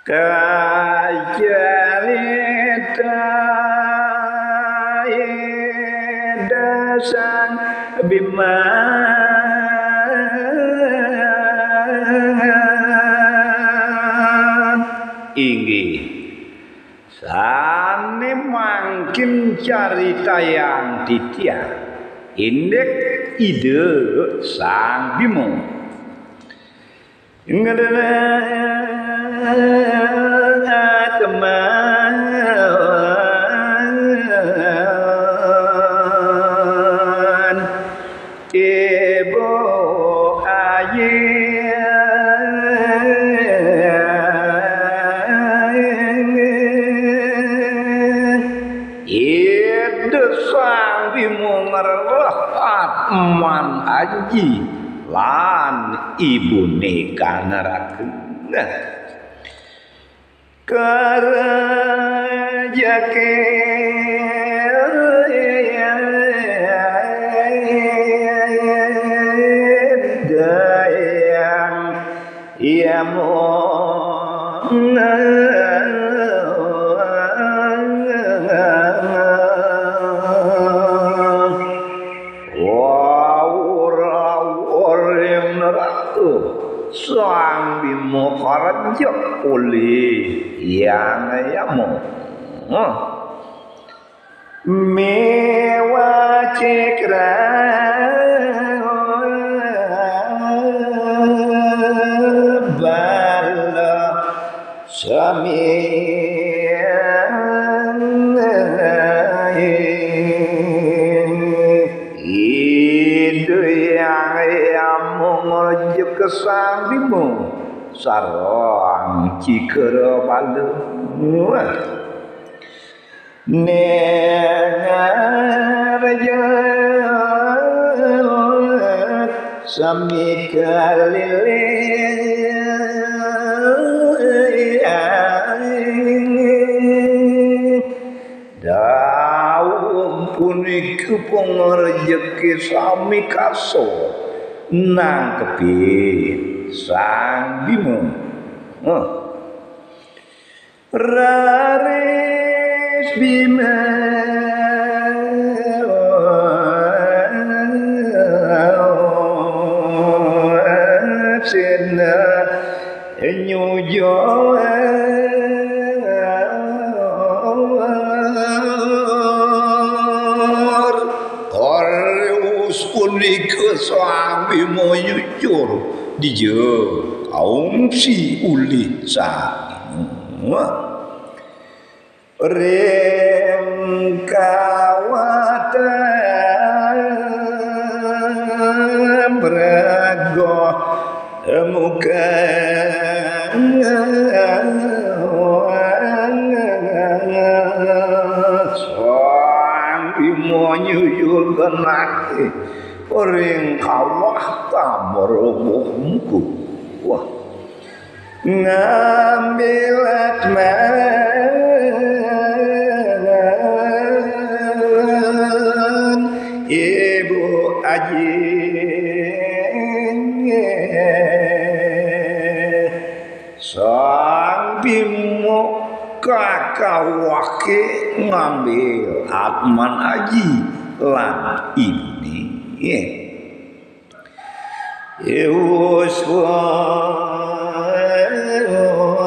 kajalita dasan bima inggih sane mangkin carita yang ditya indek ide sang bimo teman ibu ide sang bimo ngerehat man aji lan ibune kanarakeun karajake dayang yamona sang bimo karaja oleh yang yamo mewa cekra bala sami sang bimo sarang cikere balu nengarja sami kalile daun punika pangrejeki sami kaso nangkepi sang bimo raris bima sena nyujo punika sang bimo jujur dije kaum si uli sang rem kawatan brago muka sang bimo jujur kenake ring kawah tamrobuhku wah ngambilat man ibu aji sang bimo kakawake ngambil atman aji lan ibni Eus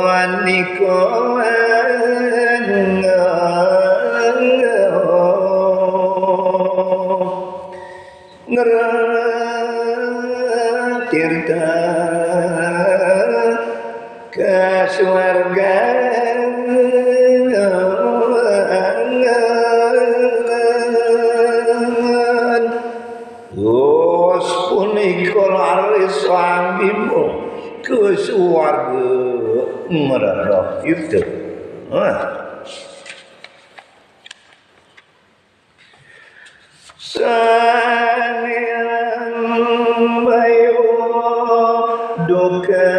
waniko ngeratirta kaswarga sang bimo ke suwarga merarah itu sang bayo duka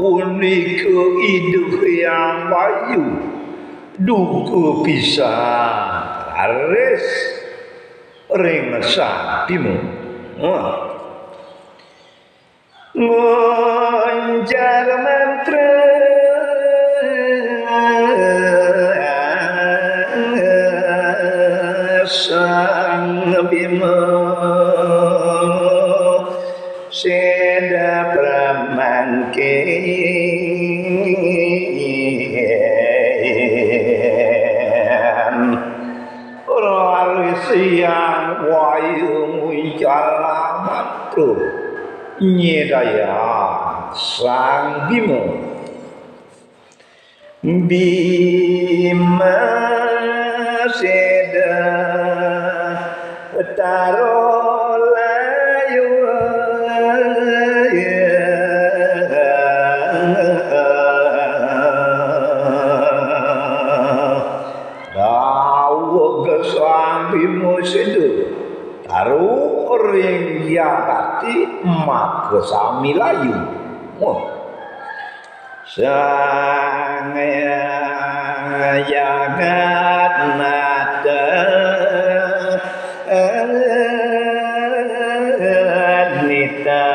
punika hidup yang bayu duku bisa aris ring sapimu ngonjar mantra sang bima seda pramangke siang wayu jalamat tu nyedaya sang bima bima seda taro layu sang bima seda taruh orang yakati mak sami layu sang jagat nata nita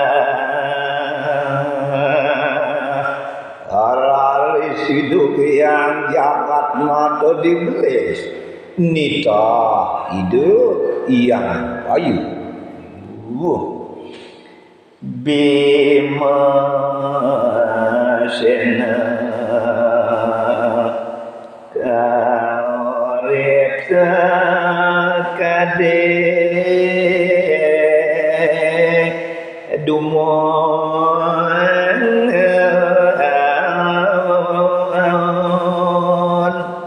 arali siduk yang jagat nata dibelis nita ide yang payu bima sena kareta kade dumon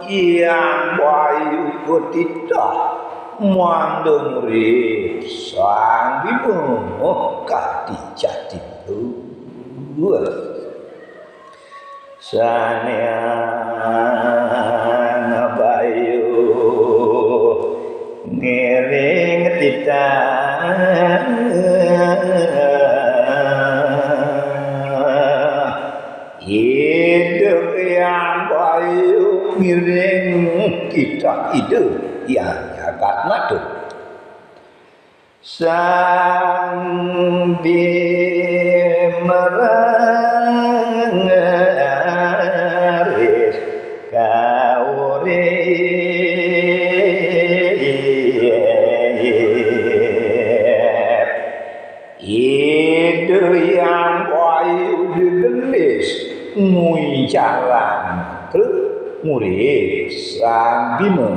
yang bayu kutita mandung ri sang bima kati jati sanya bayu ngiring tita hidup yang bayu ngiring kita hidup yang jagat madu sang bimaris kaurip ide yang bayu digelis ngui jalan ke murid sang bima